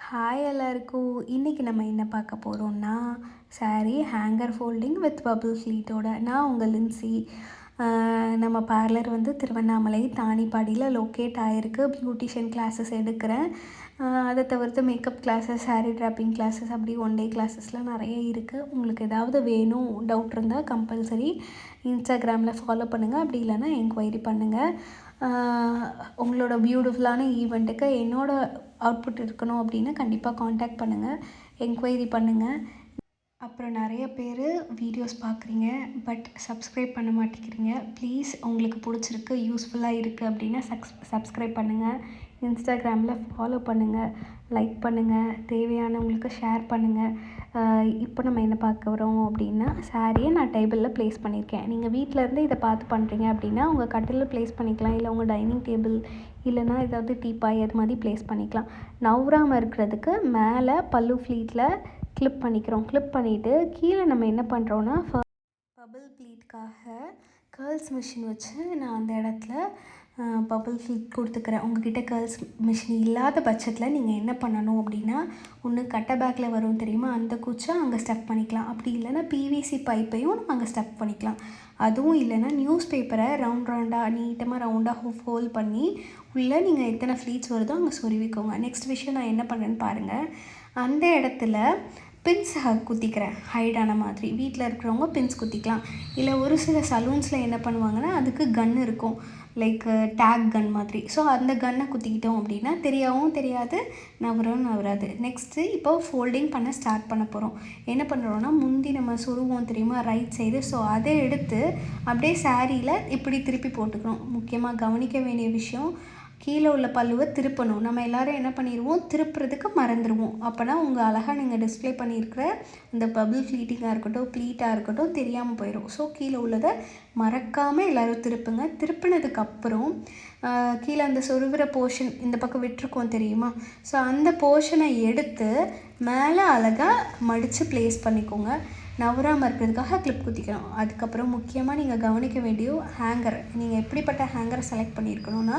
Hi எல்லாருக்கும். இன்றைக்கி நம்ம என்ன பார்க்க போகிறோம்னா sari hanger folding with bubble ஃப்ளீட்டோட. நான் உங்கள் லின்சி. நம்ம பார்லர் வந்து திருவண்ணாமலை தானிப்பாடியில் லொக்கேட் ஆகிருக்கு. பியூட்டிஷியன் கிளாஸஸ் எடுக்கிறேன். அதை தவிர்த்து makeup classes, sari draping classes, அப்படி ஒன் டே கிளாஸஸ்லாம் நிறைய இருக்குது. உங்களுக்கு ஏதாவது வேணும், டவுட் இருந்தால் கம்பல்சரி இன்ஸ்டாகிராமில் ஃபாலோ பண்ணுங்கள். அப்படி இல்லைன்னா என்கொயரி பண்ணுங்கள். உங்களோட பியூட்டிஃபுல்லான ஈவெண்ட்டுக்கு என்னோடய அவுட்புட் இருக்கணும் அப்படின்னா கண்டிப்பாக காண்டாக்ட் பண்ணுங்கள், என்கொயரி பண்ணுங்கள். அப்புறம் நிறைய பேர் வீடியோஸ் பார்க்குறீங்க, பட் சப்ஸ்கிரைப் பண்ண மாட்டேங்கிறீங்க. ப்ளீஸ், உங்களுக்கு பிடிச்சிருக்கு, யூஸ்ஃபுல்லாக இருக்குது அப்படின்னா சப்ஸ்கிரைப் பண்ணுங்கள், இன்ஸ்டாகிராமில் ஃபாலோ பண்ணுங்கள், லைக் பண்ணுங்கள், தேவையானவங்களுக்கு ஷேர் பண்ணுங்கள். இப்போ நம்ம என்ன பார்க்க வரோம் அப்படின்னா, சாரியை நான் டேபிளில் ப்ளேஸ் பண்ணியிருக்கேன். நீங்கள் வீட்டிலேருந்து இதை பார்த்து பண்ணுறீங்க அப்படின்னா உங்கள் கட்டிலில் ப்ளேஸ் பண்ணிக்கலாம், இல்லை உங்கள் டைனிங் டேபிள், இல்லைனா ஏதாவது டீப்பாய் அது மாதிரி ப்ளேஸ் பண்ணிக்கலாம். நவுறாமல் இருக்கிறதுக்கு மேலே பல்லு ஃப்ளீட்டில் கிளிப் பண்ணிக்கிறோம். கிளிப் பண்ணிவிட்டு கீழே நம்ம என்ன பண்ணுறோன்னா, பபிள் ப்ளீட்காக கேர்ள்ஸ் மிஷின் வச்சு நான் அந்த இடத்துல பபிள் ஃப்ளீட் கொடுத்துக்கிறேன். உங்கள்கிட்ட கேர்ள்ஸ் மிஷின் இல்லாத பட்சத்தில் நீங்கள் என்ன பண்ணணும் அப்படின்னா, ஒன்று கட்டை பேக்கில் வரும் தெரியுமா, அந்த குச்சை அங்கே ஸ்டஃப் பண்ணிக்கலாம். அப்படி இல்லைன்னா பிவிசி பைப்பையும் நம்ம அங்கே ஸ்டஃப் பண்ணிக்கலாம். அதுவும் இல்லைன்னா நியூஸ் பேப்பரை ரவுண்டாக நீட்டமாக ரவுண்டாக ஹோல் பண்ணி உள்ளே நீங்கள் எத்தனை ஃப்ளீட்ஸ் வருதோ அங்கே சொருவிக்கோங்க. நெக்ஸ்ட் விஷயம் நான் என்ன பண்ணுறேன்னு பாருங்கள். அந்த இடத்துல பின்ஸ் குத்திக்கிறேன், ஹைடான மாதிரி. வீட்டில் இருக்கிறவங்க பின்ஸ் குத்திக்கலாம். இல்லை ஒரு சில சலூன்ஸில் என்ன பண்ணுவாங்கன்னா, அதுக்கு கன் இருக்கும், லைக் டேக் கன் மாதிரி. ஸோ அந்த கன்னை குத்திக்கிட்டோம் அப்படின்னா தெரியாவும் தெரியாது, நவராது. நெக்ஸ்ட்டு இப்போ ஃபோல்டிங் பண்ண ஸ்டார்ட் பண்ண போகிறோம். என்ன பண்ணுறோன்னா, முந்தி நம்ம சொருவோம் தெரியுமா, ரைட் சைடு. ஸோ அதை எடுத்து அப்படியே சாரியில் இப்படி திருப்பி போட்டுக்கணும். முக்கியமாக கவனிக்க வேண்டிய விஷயம், கீழே உள்ள பல்லுவை திருப்பணும். நம்ம எல்லோரும் என்ன பண்ணிடுவோம், திருப்புறதுக்கு மறந்துடுவோம். அப்போனா உங்கள் அழகாக நீங்கள் டிஸ்பிளே பண்ணியிருக்கிற இந்த பபிள் ஃப்ளீட்டிங்காக இருக்கட்டும், ப்ளீட்டாக இருக்கட்டும் தெரியாமல் போயிடும். ஸோ கீழே உள்ளதை மறக்காமல் எல்லோரும் திருப்புங்க. திருப்பினதுக்கப்புறம் கீழே அந்த சொருகிற போர்ஷன் இந்த பக்கம் விட்டுருக்கோம் தெரியுமா, ஸோ அந்த போர்ஷனை எடுத்து மேலே அழகாக மடித்து ப்ளேஸ் பண்ணிக்கோங்க. நவராமல் இருக்கிறதுக்காக கிளிப் குத்திக்கணும். அதுக்கப்புறம் முக்கியமாக நீங்கள் கவனிக்க வேண்டிய ஹேங்கர். நீங்கள் எப்படிப்பட்ட ஹேங்கரை செலக்ட் பண்ணியிருக்கணும்னா,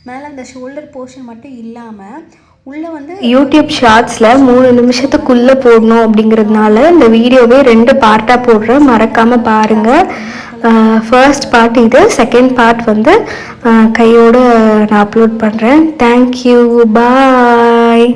மேலே அந்த ஷோல்டர் போர்ஷன் மட்டும் இல்லாமல் உள்ளே வந்து யூடியூப் ஷார்ட்ஸில் 3 நிமிஷத்துக்குள்ளே போடணும் அப்படிங்கிறதுனால இந்த வீடியோவே 2 பார்ட்டாக போடுறேன், மறக்காமல் பாருங்கள். ஃபர்ஸ்ட் பார்ட் இது, செகண்ட் பார்ட் வந்து கையோடு நான் அப்லோட் பண்ணுறேன். தேங்க்யூ, பாய்.